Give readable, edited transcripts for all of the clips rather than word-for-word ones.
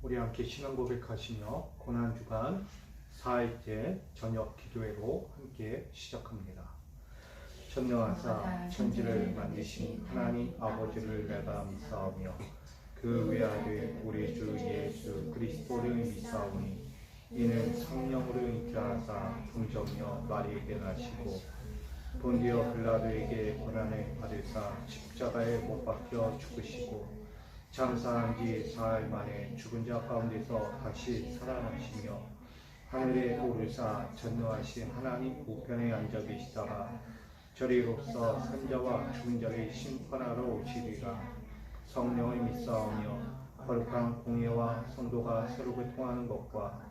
우리 함께 신앙 고백하시며 고난주간 4일째 저녁 기도회로 함께 시작합니다. 전능하사 천지를 만드신 하나님 아버지를 내가 믿사오며 그 외아들 우리 주 예수 그리스도를 믿사오니 이는 성령으로 잉태하사 동정녀 마리에게 나시고 본디오 빌라도에게 고난을 받으사 십자가에 못 박혀 죽으시고 장사한 지 4일 만에 죽은 자 가운데서 다시 살아나시며 하늘에 오르사 전능하신 하나님 우편에 앉아 계시다가 저리로서 산자와 죽은 자를 심판하러 오시리라. 성령을 믿사오며 거룩한 공예와 성도가 서로 교통하는 것과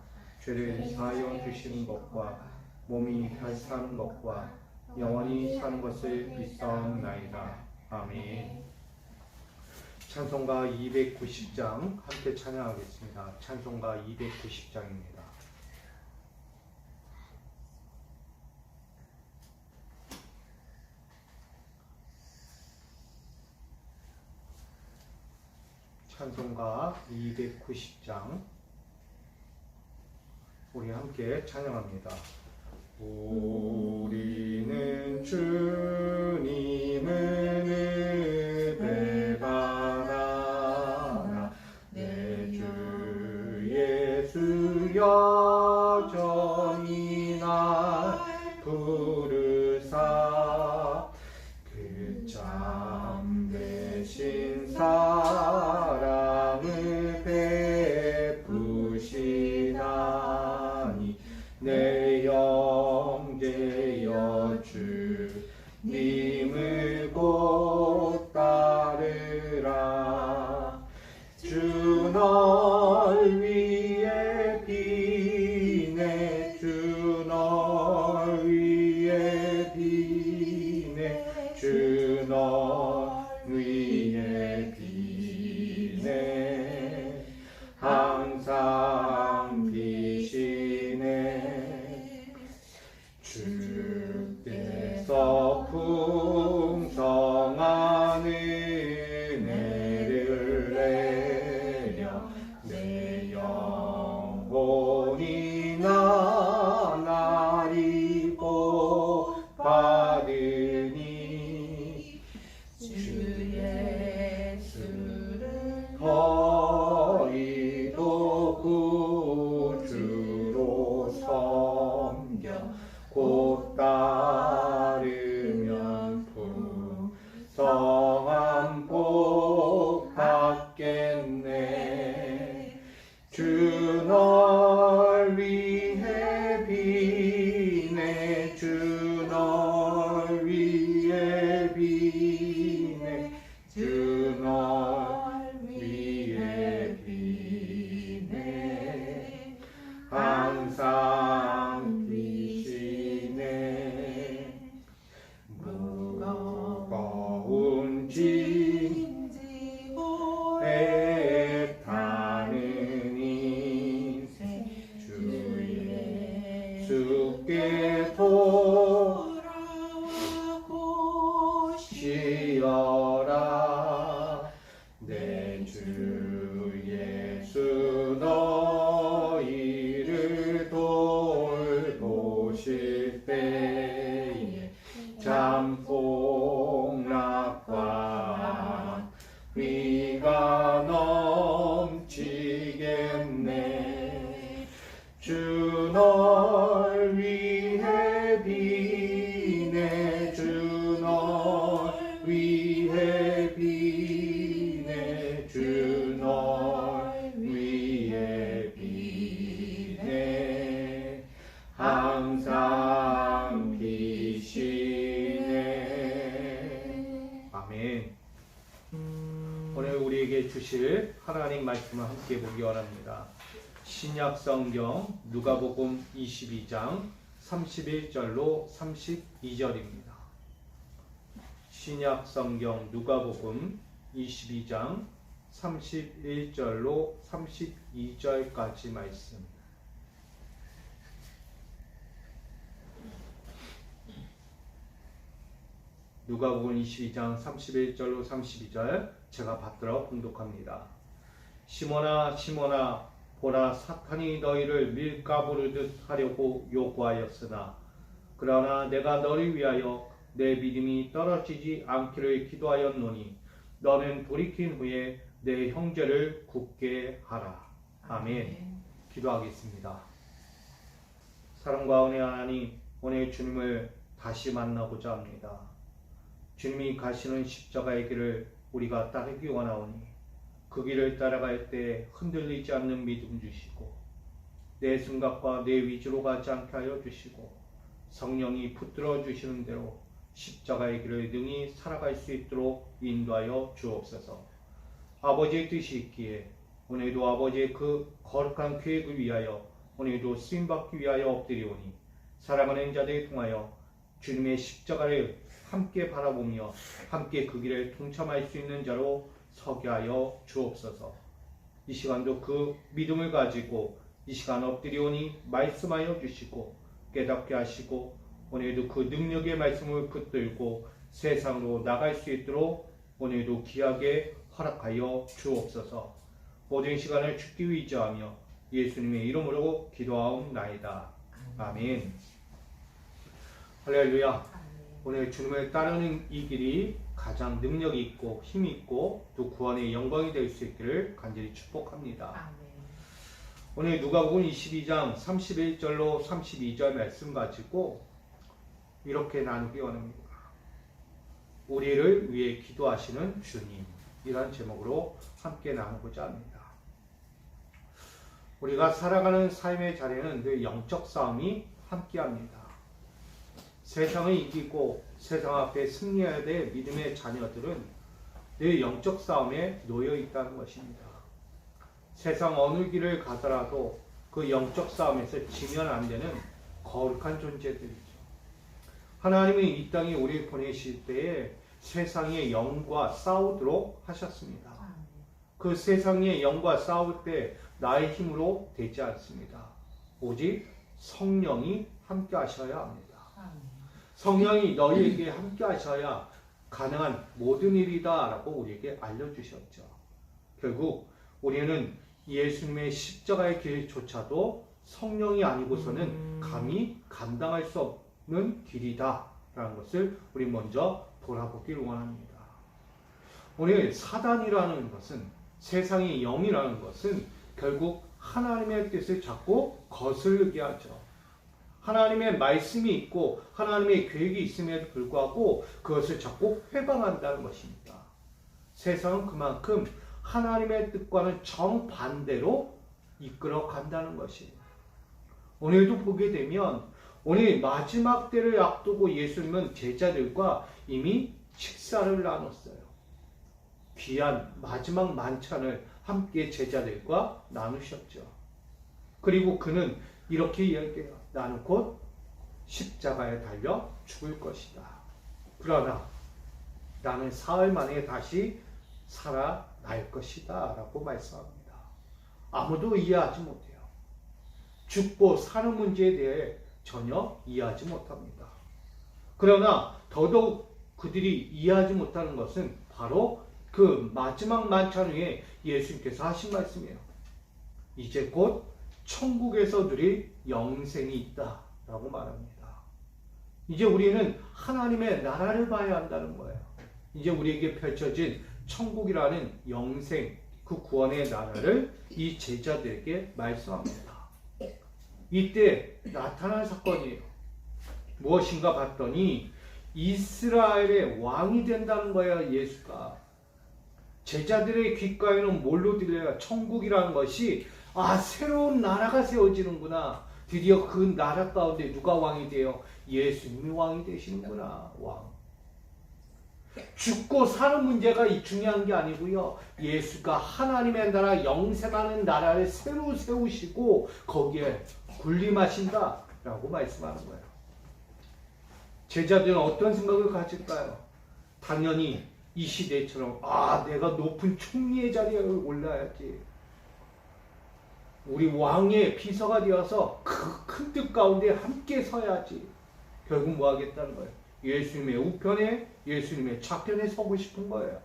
죄를 사하여 주시는 것과 몸이 다시 사는 것과 영원히 사는 것을 믿사옵나이다. 아멘. 찬송가 290장 함께 찬양하겠습니다. 찬송가 290장입니다. 찬송가 290장 우리 함께 찬양합니다. 우리는 주님을 은혜 바라나 내 주 예수 여전히 날 부르사 그 참 되신 사랑을 베푸시나니 내 영제여 주님을 곧 따르라. 주 널 위해 비네 주 널 위해 비네 주 널 위해 비네 항상 비시네. 주께서 풍성한 은혜를 내려 내 영혼이 나날이 복 받으니 주 예수를 거리도 구주로 섬겨 곧 따르면 풍성한 복 받겠네. 주 널 위해 비네 주 널 위해 비네 주 널 위해 비네 항상 비시네. 무거운 짐 지고 애타는 인생 주 예수께 돌아오고 쉬어라. 내 주 예수 너희를 돌보실 때에 참 폭락과 위가 넘치겠네. 주 널 위해 비네 주 널 위해 비네 주 널 위해 비네 항상 비시네. 아멘. 오늘 우리에게 주실 하나님 말씀을 함께 보기 원합니다. 신약 성경 누가복음 22장 31절로 32절입니다. 신약 성경 누가복음 22장 31절로 32절까지 말씀. 누가복음 22장 31절로 32절 제가 받들어 봉독합니다. 시몬아 시몬아 보라 사탄이 너희를 밀가부르듯 하려고 요구하였으나 그러나 내가 너를 위하여 내 믿음이 떨어지지 않기를 기도하였노니 너는 돌이킨 후에 내 형제를 굳게 하라. 아멘. 기도하겠습니다. 사랑과 은혜 하나님, 오늘 주님을 다시 만나고자 합니다. 주님이 가시는 십자가의 길을 우리가 따르기 원하오니 그 길을 따라갈 때 흔들리지 않는 믿음 주시고 내 생각과 내 위주로 가지 않게 하여 주시고 성령이 붙들어 주시는 대로 십자가의 길을 능히 살아갈 수 있도록 인도하여 주옵소서. 아버지의 뜻이 있기에 오늘도 아버지의 그 거룩한 계획을 위하여 오늘도 쓰임받기 위하여 엎드리오니 사랑하는 자들을 통하여 주님의 십자가를 함께 바라보며 함께 그 길을 동참할 수 있는 자로 서게 하여 주옵소서. 이 시간도 그 믿음을 가지고 이 시간 엎드리오니 말씀하여 주시고 깨닫게 하시고 오늘도 그 능력의 말씀을 붙들고 세상으로 나갈 수 있도록 오늘도 귀하게 허락하여 주옵소서. 모든 시간을 주께 의지하며 예수님의 이름으로 기도하옵나이다. 아멘. 할렐루야. 오늘 주님을 따르는 이 길이 가장 능력이 있고 힘이 있고 또 구원의 영광이 될 수 있기를 간절히 축복합니다. 아멘. 오늘 누가복음 22장 31절로 32절 말씀 가지고 이렇게 나누기 원합니다. 우리를 위해 기도하시는 주님, 이런 제목으로 함께 나누고자 합니다. 우리가 살아가는 삶의 자리는 늘 영적 싸움이 함께합니다. 세상을 이기고 세상 앞에 승리해야 될 믿음의 자녀들은 늘 영적 싸움에 놓여 있다는 것입니다. 세상 어느 길을 가더라도 그 영적 싸움에서 지면 안 되는 거룩한 존재들이죠. 하나님이 이 땅에 우리를 보내실 때에 세상의 영과 싸우도록 하셨습니다. 그 세상의 영과 싸울 때 나의 힘으로 되지 않습니다. 오직 성령이 함께 하셔야 합니다. 성령이 너희에게 함께 하셔야 가능한 모든 일이다 라고 우리에게 알려주셨죠. 결국 우리는 예수님의 십자가의 길조차도 성령이 아니고서는 감히 감당할 수 없는 길이다 라는 것을 우리 먼저 돌아보길 원합니다. 오늘 사단이라는 것은, 세상의 영이라는 것은 결국 하나님의 뜻을 자꾸 거스르게 하죠. 하나님의 말씀이 있고 하나님의 계획이 있음에도 불구하고 그것을 자꾸 회방한다는 것입니다. 세상은 그만큼 하나님의 뜻과는 정반대로 이끌어 간다는 것입니다. 오늘도 보게 되면 오늘 마지막 때를 앞두고 예수님은 제자들과 이미 식사를 나눴어요. 귀한 마지막 만찬을 함께 제자들과 나누셨죠. 그리고 그는 이렇게 이야기해요. 나는 곧 십자가에 달려 죽을 것이다. 그러나 나는 사흘 만에 다시 살아날 것이다 라고 말씀합니다. 아무도 이해하지 못해요. 죽고 사는 문제에 대해 전혀 이해하지 못합니다. 그러나 더더욱 그들이 이해하지 못하는 것은 바로 그 마지막 만찬 후에 예수님께서 하신 말씀이에요. 이제 곧 천국에서 누릴 영생이 있다 라고 말합니다. 이제 우리는 하나님의 나라를 봐야 한다는 거예요. 이제 우리에게 펼쳐진 천국이라는 영생, 그 구원의 나라를 이 제자들에게 말씀합니다. 이때 나타난 사건이에요. 무엇인가 봤더니 이스라엘의 왕이 된다는 거예요. 예수가. 제자들의 귓가에는 뭘로 들려요? 천국이라는 것이 새로운 나라가 세워지는구나. 드디어 그 나라 가운데 누가 왕이 돼요? 예수님이 왕이 되시는구나. 왕. 죽고 사는 문제가 중요한 게 아니고요. 예수가 하나님의 나라, 영생하는 나라를 새로 세우시고 거기에 군림하신다 라고 말씀하는 거예요. 제자들은 어떤 생각을 가질까요? 당연히 이 시대처럼 내가 높은 총리의 자리에 올라야지. 우리 왕의 비서가 되어서 그 큰 뜻 가운데 함께 서야지. 결국 뭐 하겠다는 거예요? 예수님의 우편에, 예수님의 좌편에 서고 싶은 거예요.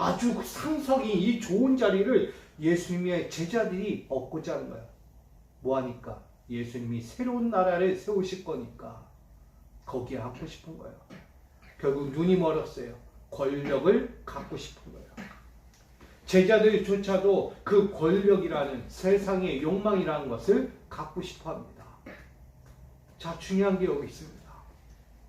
아주 상석이 이 좋은 자리를 예수님의 제자들이 얻고자 하는 거예요. 뭐하니까? 예수님이 새로운 나라를 세우실 거니까 거기에 앉고 싶은 거예요. 결국 눈이 멀었어요. 권력을 갖고 싶은 거예요. 제자들조차도 그 권력이라는 세상의 욕망이라는 것을 갖고 싶어 합니다. 자, 중요한 게 여기 있습니다.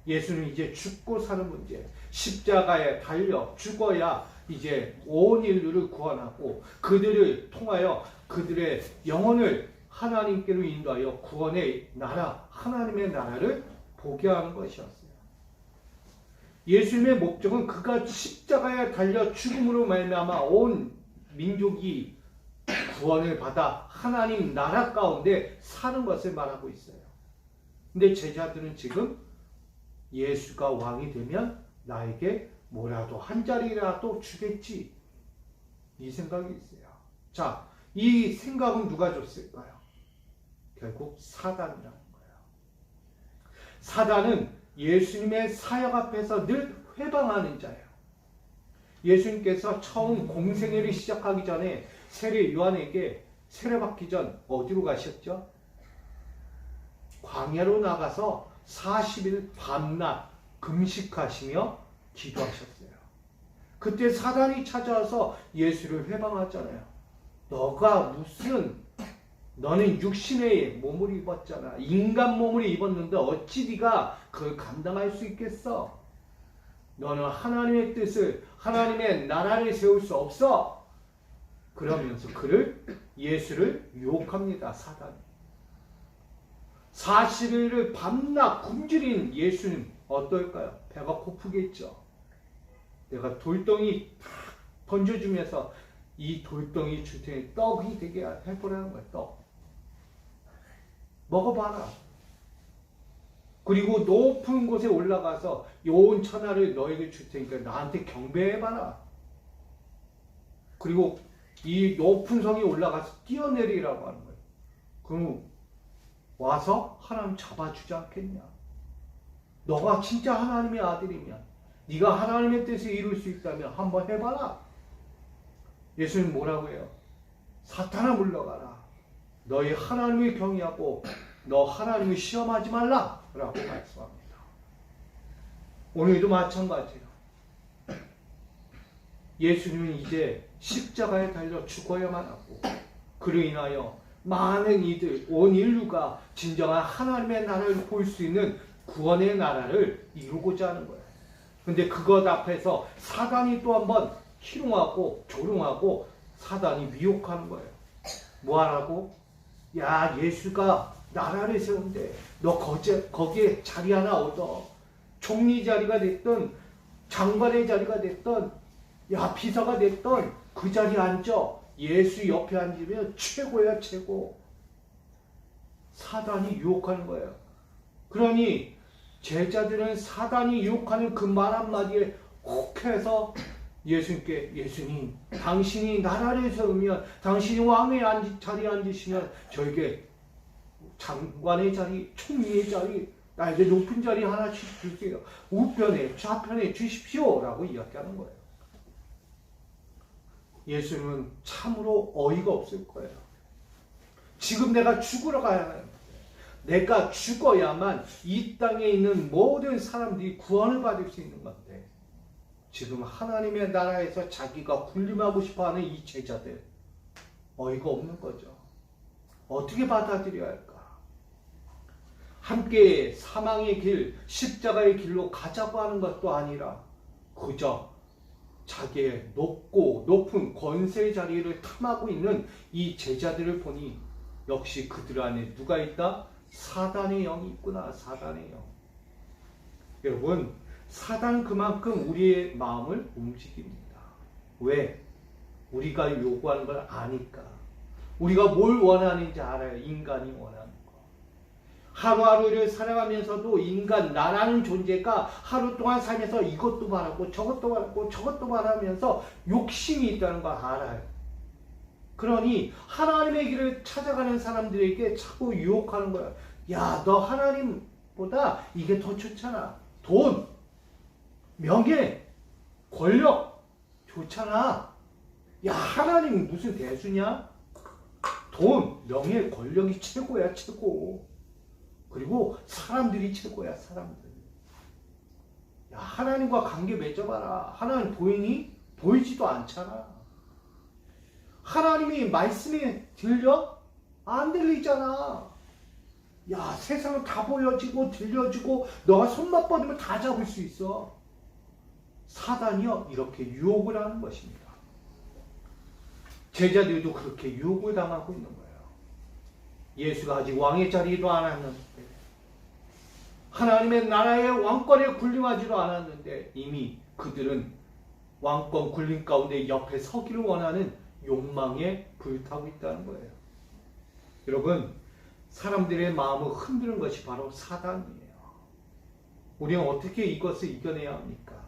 예수는 이제 죽고 사는 문제, 십자가에 달려 죽어야 이제 온 인류를 구원하고 그들을 통하여 그들의 영혼을 하나님께로 인도하여 구원의 나라, 하나님의 나라를 보게 하는 것이었어요. 예수님의 목적은 그가 십자가에 달려 죽음으로 말미암아 온 민족이 구원을 받아 하나님 나라 가운데 사는 것을 말하고 있어요. 근데 제자들은 지금 예수가 왕이 되면 나에게 뭐라도 한 자리라도 주겠지, 이 생각이 있어요. 자, 이 생각은 누가 줬을까요? 결국 사단이라는 거예요. 사단은 예수님의 사역 앞에서 늘 회방하는 자예요. 예수님께서 처음 공생애를 시작하기 전에 세례 요한에게 세례받기 전 어디로 가셨죠? 광야로 나가서 40일 밤낮 금식하시며 기도하셨어요. 그때 사단이 찾아와서 예수를 회방하잖아요. 너는 육신의 몸을 입었잖아. 인간 몸을 입었는데 어찌 네가 그걸 감당할 수 있겠어? 너는 하나님의 뜻을, 하나님의 나라를 세울 수 없어. 그러면서 예수를 유혹합니다, 사단이. 40일을 밤낮 굶주린 예수는 어떨까요? 배가 고프겠죠. 내가 돌덩이 탁 던져주면서 이 돌덩이 줄 테니 떡이 되게 해보라는 거야, 떡. 먹어봐라. 그리고 높은 곳에 올라가서 온 천하를 너에게 줄 테니까 나한테 경배해봐라. 그리고 이 높은 성에 올라가서 뛰어내리라고 하는 거예요. 그럼 와서 하나님 잡아주지 않겠냐? 너가 진짜 하나님의 아들이면, 네가 하나님의 뜻을 이룰 수 있다면 한번 해봐라. 예수님 뭐라고 해요? 사탄아 물러가라. 너희 하나님을 경외하고 너 하나님을 시험하지 말라 라고 말씀합니다. 오늘도 마찬가지예요. 예수님은 이제 십자가에 달려 죽어야만 하고 그로 인하여 많은 이들, 온 인류가 진정한 하나님의 나라를 볼 수 있는 구원의 나라를 이루고자 하는 거예요. 근데 그것 앞에서 사단이 또 한번 희롱하고 조롱하고 사단이 미혹하는 거예요. 뭐하라고? 야, 예수가 나라를 세운대. 너 거기에 자리 하나 얻어. 총리 자리가 됐든 장관의 자리가 됐든 야, 비서가 됐든 그 자리에 앉아. 예수 옆에 앉으면 최고야, 최고. 사단이 유혹하는 거예요. 그러니 제자들은 사단이 유혹하는 그 말 한마디에 혹해서 예수님께, 예수님, 당신이 나라를 세우면, 당신이 왕의 자리에 앉으시면 저에게 장관의 자리, 총리의 자리, 나에게 높은 자리 하나씩 주세요. 우편에, 좌편에 주십시오. 라고 이야기하는 거예요. 예수님은 참으로 어이가 없을 거예요. 지금 내가 죽으러 가야 해요. 내가 죽어야만 이 땅에 있는 모든 사람들이 구원을 받을 수 있는 건데 지금 하나님의 나라에서 자기가 군림하고 싶어하는 이 제자들 어이가 없는 거죠. 어떻게 받아들여야 할까? 함께 사망의 길, 십자가의 길로 가자고 하는 것도 아니라 그저 자기의 높은 권세의 자리를 탐하고 있는 이 제자들을 보니 역시 그들 안에 누가 있다? 사단의 영이 있구나. 사단의 영. 여러분, 사단 그만큼 우리의 마음을 움직입니다. 왜? 우리가 요구하는 걸 아니까. 우리가 뭘 원하는지 알아요. 인간이 원하는 거. 하루하루를 살아가면서도 인간, 나라는 존재가 하루 동안 살면서 이것도 바라고 저것도 바라고 저것도 바라면서 욕심이 있다는 걸 알아요. 그러니 하나님의 길을 찾아가는 사람들에게 자꾸 유혹하는 거야. 야, 너 하나님보다 이게 더 좋잖아. 돈, 명예, 권력, 좋잖아. 야, 하나님이 무슨 대수냐? 돈, 명예, 권력이 최고야, 최고. 그리고 사람들이 최고야, 사람들. 야, 하나님과 관계 맺어봐라. 하나님 보이니? 보이지도 않잖아. 하나님이 말씀이 들려? 안 들리잖아. 야, 세상은 다 보여지고 들려지고 너가 손만 뻗으면 다 잡을 수 있어. 사단이요, 이렇게 유혹을 하는 것입니다. 제자들도 그렇게 유혹을 당하고 있는 거예요. 예수가 아직 왕의 자리도 않았는데, 하나님의 나라의 왕권에 군림하지도 않았는데 이미 그들은 왕권 군림 가운데 옆에 서기를 원하는 욕망에 불타고 있다는 거예요. 여러분, 사람들의 마음을 흔드는 것이 바로 사단이에요. 우리는 어떻게 이것을 이겨내야 합니까?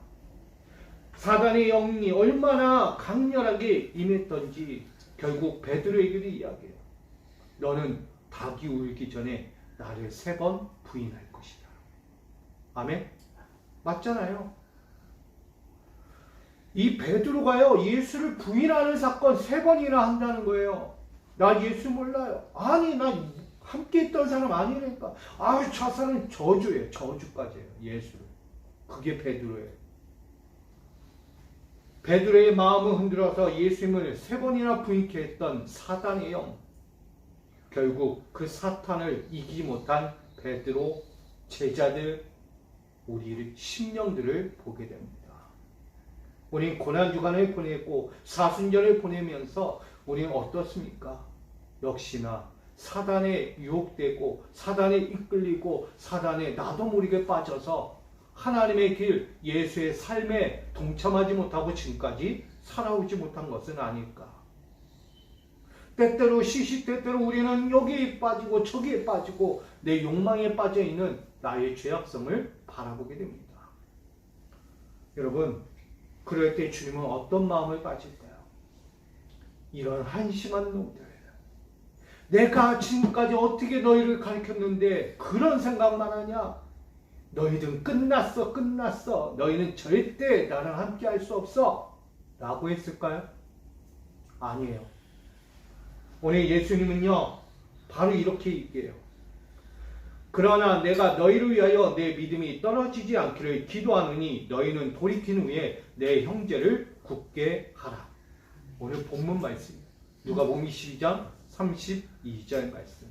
사단의 영이 얼마나 강렬하게 임했던지 결국 베드로에게도 이야기해요. 너는 닭이 울기 전에 나를 3번 부인할 것이다. 아멘? 맞잖아요. 이 베드로가요, 예수를 부인하는 사건 3번이나 한다는 거예요. 나 예수 몰라요. 아니, 나 함께 있던 사람 아니라니까. 아유, 저 사람은 저주예요. 저주까지예요. 예수를. 그게 베드로예요. 베드로의 마음을 흔들어서 예수님을 3번이나 부인케 했던 사단의 영. 결국 그 사탄을 이기지 못한 베드로 제자들, 우리 심령들을 보게 됩니다. 우리는 고난주간을 보내고 사순절을 보내면서 우리는 어떻습니까? 역시나 사단에 유혹되고 사단에 이끌리고 사단에 나도 모르게 빠져서 하나님의 길, 예수의 삶에 동참하지 못하고 지금까지 살아오지 못한 것은 아닐까. 때때로 시시때때로 우리는 여기에 빠지고 저기에 빠지고 내 욕망에 빠져있는 나의 죄악성을 바라보게 됩니다. 여러분, 그럴 때 주님은 어떤 마음을 가질까요? 이런 한심한 놈들, 내가 지금까지 어떻게 너희를 가르쳤는데 그런 생각만 하냐? 너희들은 끝났어, 끝났어. 너희는 절대 나랑 함께 할 수 없어. 라고 했을까요? 아니에요. 오늘 예수님은요, 바로 이렇게 얘기해요. 그러나 내가 너희를 위하여 내 믿음이 떨어지지 않기를 기도하느니 너희는 돌이킨 후에 내 형제를 굳게 하라. 오늘 본문 말씀입니다. 누가복음 22장 32절 말씀.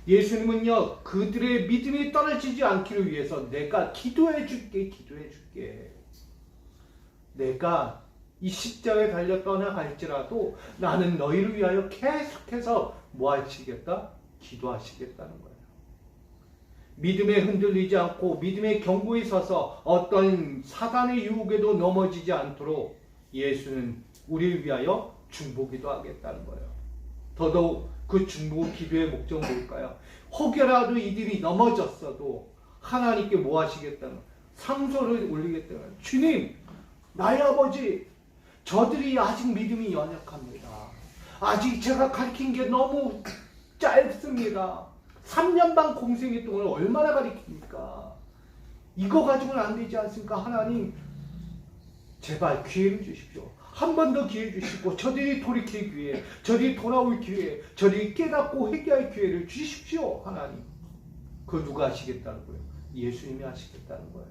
예수님은요, 그들의 믿음이 떨어지지 않기를 위해서 내가 기도해 줄게, 기도해 줄게. 내가 이 십자가에 달려 떠나갈지라도 나는 너희를 위하여 계속해서 뭐 하시겠다? 기도하시겠다는 거예요. 믿음에 흔들리지 않고 믿음의 경고에 서서 어떤 사단의 유혹에도 넘어지지 않도록 예수는 우리를 위하여 중보기도 하겠다는 거예요. 더더욱 그 중보 기도의 목적은 뭘까요? 혹여라도 이들이 넘어졌어도 하나님께 뭐 하시겠다는, 상소를 올리겠다는 거예요. 주님, 나의 아버지, 저들이 아직 믿음이 연약합니다. 아직 제가 가르친 게 너무 짧습니다. 3년 반 공생의 동안 얼마나 가르칩니까? 이거 가지고는 안 되지 않습니까? 하나님, 제발 기회를 주십시오. 한 번 더 기회 주시고 저들이 돌이킬 기회, 저들이 돌아올 기회, 저들이 깨닫고 회개할 기회를 주십시오. 하나님. 그걸 누가 하시겠다는 거예요? 예수님이 하시겠다는 거예요.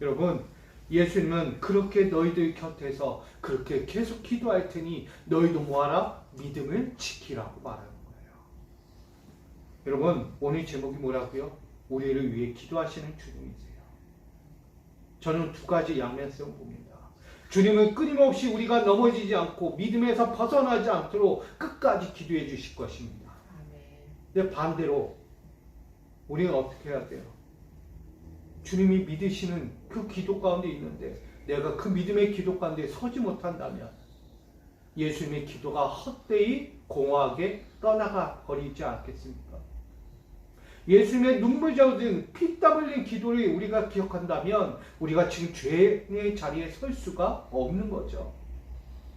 여러분, 예수님은 그렇게 너희들 곁에서 그렇게 계속 기도할 테니 너희도 뭐하라? 믿음을 지키라고 말하는 거예요. 여러분, 오늘 제목이 뭐라고요? 우리를 위해 기도하시는 주님이세요. 저는 2가지 양면성을 봅니다. 주님은 끊임없이 우리가 넘어지지 않고 믿음에서 벗어나지 않도록 끝까지 기도해 주실 것입니다. 근데 반대로 우리는 어떻게 해야 돼요? 주님이 믿으시는 그 기도 가운데 있는데 내가 그 믿음의 기도 가운데 서지 못한다면 예수님의 기도가 헛되이 공허하게 떠나가 버리지 않겠습니까? 예수님의 눈물 젖은 피땀 흘린 기도를 우리가 기억한다면 우리가 지금 죄의 자리에 설 수가 없는 거죠.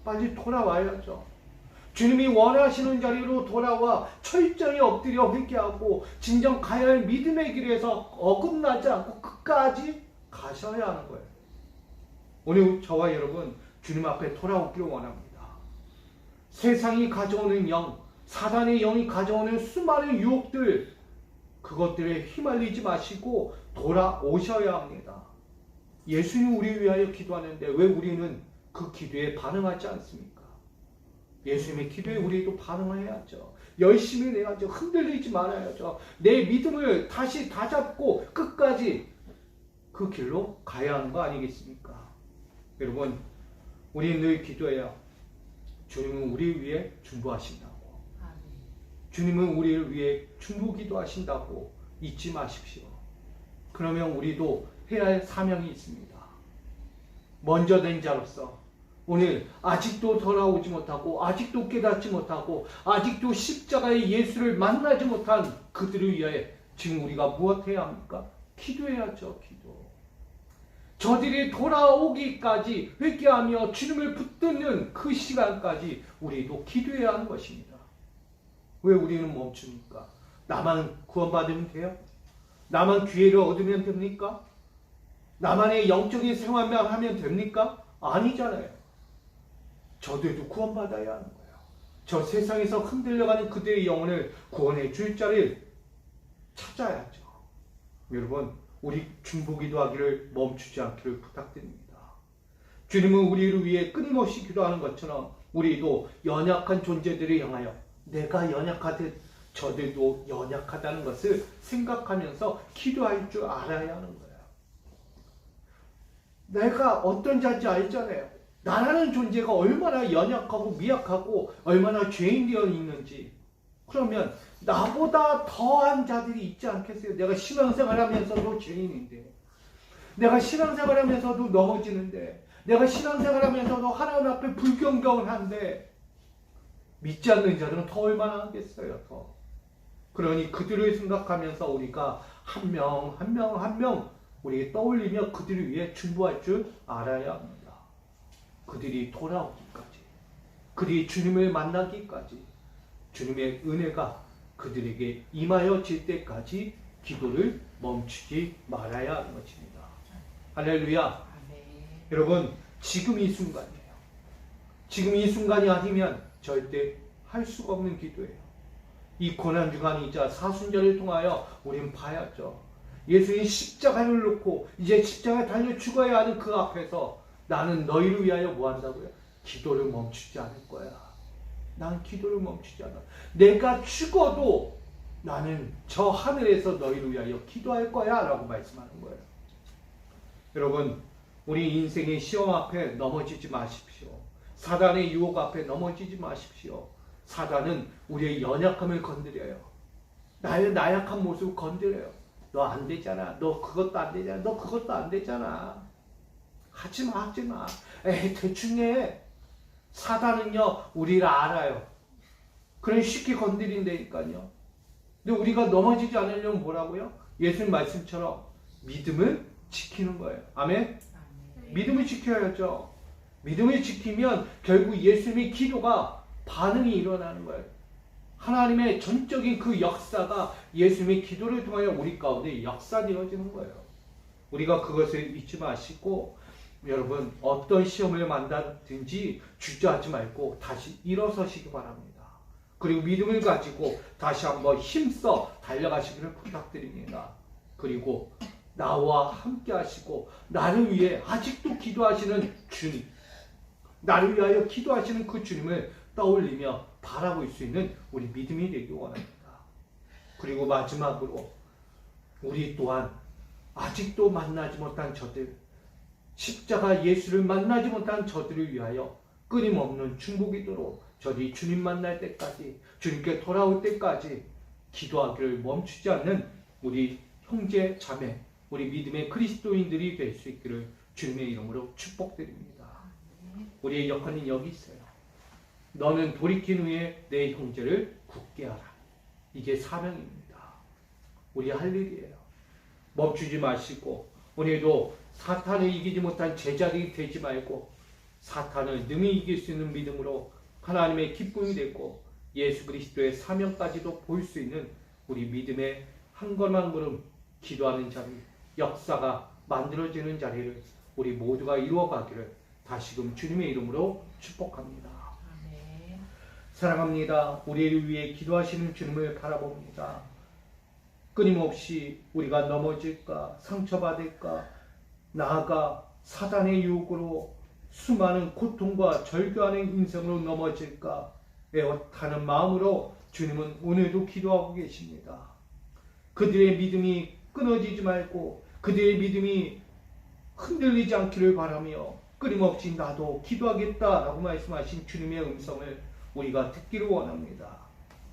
빨리 돌아와야죠. 주님이 원하시는 자리로 돌아와 철저히 엎드려 회개하고 진정 가야 할 믿음의 길에서 어긋나지 않고 끝까지 가셔야 하는 거예요. 오늘 저와 여러분 주님 앞에 돌아오기를 원합니다. 세상이 가져오는 영, 사단의 영이 가져오는 수많은 유혹들, 그것들에 휘말리지 마시고 돌아오셔야 합니다. 예수님 우리 위하여 기도하는데 왜 우리는 그 기도에 반응하지 않습니까? 예수님의 기도에 우리도 반응해야죠. 열심히 내야죠. 흔들리지 말아야죠. 내 믿음을 다시 다잡고 끝까지 그 길로 가야 하는 거 아니겠습니까? 여러분, 우리 늘 기도해야 주님은 우리 위해 중보하신다고. 주님은 우리를 위해 중보기도 하신다고 잊지 마십시오. 그러면 우리도 해야 할 사명이 있습니다. 먼저 된 자로서 오늘 아직도 돌아오지 못하고 아직도 깨닫지 못하고 아직도 십자가의 예수를 만나지 못한 그들을 위해 지금 우리가 무엇 해야 합니까? 기도해야죠. 기도. 저들이 돌아오기까지 회개하며 주님을 붙드는 그 시간까지 우리도 기도해야 하는 것입니다. 왜 우리는 멈춥니까? 나만 구원받으면 돼요? 나만 기회를 얻으면 됩니까? 나만의 영적인 생활만 하면 됩니까? 아니잖아요. 저들도 구원받아야 하는 거예요. 저 세상에서 흔들려가는 그들의 영혼을 구원해 줄 자를 찾아야죠. 여러분, 우리 중보기도 하기를 멈추지 않기를 부탁드립니다. 주님은 우리를 위해 끊임없이 기도하는 것처럼 우리도 연약한 존재들을 향하여 내가 연약하듯 저들도 연약하다는 것을 생각하면서 기도할 줄 알아야 하는 거예요. 내가 어떤 자인지 알잖아요. 나라는 존재가 얼마나 연약하고 미약하고 얼마나 죄인 되어 있는지. 그러면 나보다 더한 자들이 있지 않겠어요? 내가 신앙생활하면서도 죄인인데, 내가 신앙생활하면서도 넘어지는데, 내가 신앙생활하면서도 하나님 앞에 불경건한데 믿지 않는 자들은 더 얼마나 하겠어요? 더. 그러니 그들을 생각하면서 우리가 한 명 한 명 우리가 떠올리며 그들을 위해 중보할 줄 알아야 합니다. 그들이 돌아오기까지, 그들이 주님을 만나기까지 주님의 은혜가 그들에게 임하여질 때까지 기도를 멈추지 말아야 하는 것입니다. 할렐루야. 여러분, 지금 이 순간이에요. 지금 이 순간이 아니면 절대 할 수가 없는 기도예요. 이 고난주간이자 사순절을 통하여 우리는 봐야죠. 예수님 십자가를 놓고 이제 십자가에 달려 죽어야 하는 그 앞에서 나는 너희를 위하여 뭐 한다고요? 기도를 멈추지 않을 거야. 난 기도를 멈추지 않아. 내가 죽어도 나는 저 하늘에서 너희를 위하여 기도할 거야 라고 말씀하는 거예요. 여러분, 우리 인생의 시험 앞에 넘어지지 마십시오. 사단의 유혹 앞에 넘어지지 마십시오. 사단은 우리의 연약함을 건드려요. 나의 나약한 모습을 건드려요. 너 안 되잖아. 너 그것도 안 되잖아. 너 그것도 안 되잖아. 하지마. 에이, 대충 해. 사단은요, 우리를 알아요. 그래 쉽게 건드린다니까요. 근데 우리가 넘어지지 않으려면 뭐라고요? 예수님 말씀처럼 믿음을 지키는 거예요. 아멘? 믿음을 지켜야죠. 믿음을 지키면 결국 예수님의 기도가 반응이 일어나는 거예요. 하나님의 전적인 그 역사가 예수님의 기도를 통하여 우리 가운데 역사되어지는 거예요. 우리가 그것을 잊지 마시고 여러분, 어떤 시험을 만나든지 주저하지 말고 다시 일어서시기 바랍니다. 그리고 믿음을 가지고 다시 한번 힘써 달려가시기를 부탁드립니다. 그리고 나와 함께 하시고 나를 위해 아직도 기도하시는 주님, 나를 위하여 기도하시는 그 주님을 떠올리며 바라볼 수 있는 우리 믿음이 되기 원합니다. 그리고 마지막으로 우리 또한 아직도 만나지 못한 저들, 십자가 예수를 만나지 못한 저들을 위하여 끊임없는 중보기도로 저들이 주님 만날 때까지, 주님께 돌아올 때까지 기도하기를 멈추지 않는 우리 형제 자매, 우리 믿음의 그리스도인들이 될 수 있기를 주님의 이름으로 축복드립니다. 우리의 역할은 여기 있어요. 너는 돌이킨 후에 내 형제를 굳게 하라. 이게 사명입니다. 우리 할 일이에요. 멈추지 마시고 오늘도 사탄을 이기지 못한 제자들이 되지 말고 사탄을 능히 이길 수 있는 믿음으로 하나님의 기쁨이 되고 예수 그리스도의 사명까지도 볼 수 있는 우리 믿음의 한 걸음 한 걸음 기도하는 자리, 역사가 만들어지는 자리를 우리 모두가 이루어가기를 다시금 주님의 이름으로 축복합니다. 아멘. 사랑합니다. 우리를 위해 기도하시는 주님을 바라봅니다. 끊임없이 우리가 넘어질까, 상처받을까, 나아가 사단의 유혹으로 수많은 고통과 절규하는 인생으로 넘어질까 애타는 마음으로 주님은 오늘도 기도하고 계십니다. 그들의 믿음이 끊어지지 말고 그들의 믿음이 흔들리지 않기를 바라며 끊임없이 나도 기도하겠다라고 말씀하신 주님의 음성을 우리가 듣기를 원합니다.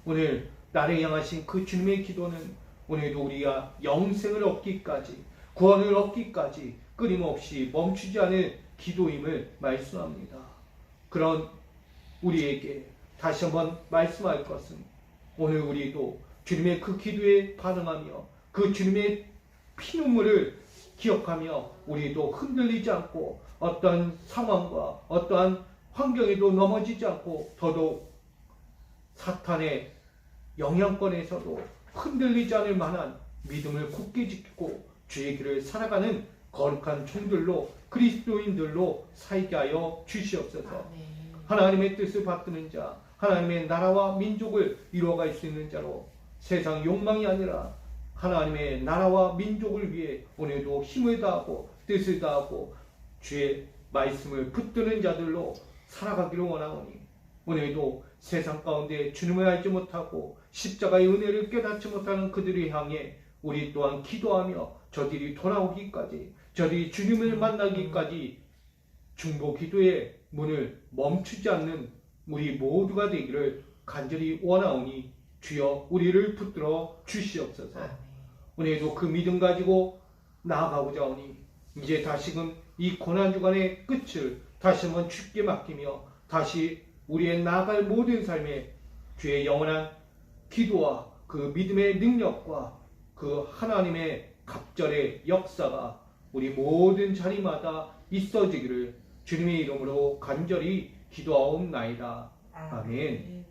오늘 나를 향하신 그 주님의 기도는 오늘도 우리가 영생을 얻기까지, 구원을 얻기까지 끊임없이 멈추지 않을 기도임을 말씀합니다. 그런 우리에게 다시 한번 말씀할 것은 오늘 우리도 주님의 그 기도에 반응하며 그 주님의 피눈물을 기억하며 우리도 흔들리지 않고 어떠한 상황과 어떠한 환경에도 넘어지지 않고 더더욱 사탄의 영향권에서도 흔들리지 않을 만한 믿음을 굳게 지키고 주의 길을 살아가는 거룩한 종들로 그리스도인들로 살게 하여 주시옵소서. 아멘. 하나님의 뜻을 받드는 자, 하나님의 나라와 민족을 이루어갈 수 있는 자로 세상 욕망이 아니라 하나님의 나라와 민족을 위해 오늘도 힘을 다하고 뜻을 다하고 주의 말씀을 붙드는 자들로 살아가기를 원하오니 오늘도 세상 가운데 주님을 알지 못하고 십자가의 은혜를 깨닫지 못하는 그들을 향해 우리 또한 기도하며 저들이 돌아오기까지 저들이 주님을 만나기까지 중보 기도의 문을 멈추지 않는 우리 모두가 되기를 간절히 원하오니 주여 우리를 붙들어 주시옵소서. 오늘도 그 믿음 가지고 나아가고자 하오니 이제 다시금 이 고난주간의 끝을 다시 한번 주께 맡기며 다시 우리의 나아갈 모든 삶에 주의 영원한 기도와 그 믿음의 능력과 그 하나님의 갑절의 역사가 우리 모든 자리마다 있어지기를 주님의 이름으로 간절히 기도하옵나이다. 아멘.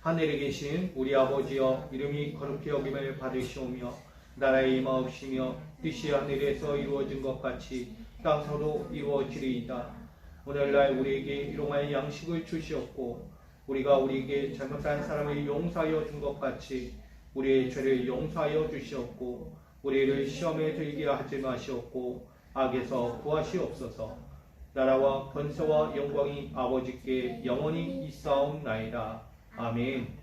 하늘에 계신 우리 아버지여 이름이 거룩히 여김을 받으시오며 나라의 임하옵시며 뜻이 하늘에서 이루어진 것 같이 땅서로 이루어지리이다. 오늘날 우리에게 일용할 양식을 주시옵고 우리가 우리에게 잘못한 사람을 용서하여 준 것 같이 우리의 죄를 용서하여 주시옵고 우리를 시험에 들게 하지 마시옵고 악에서 구하시옵소서. 나라와 권세와 영광이 아버지께 영원히 있사옵나이다. 아멘.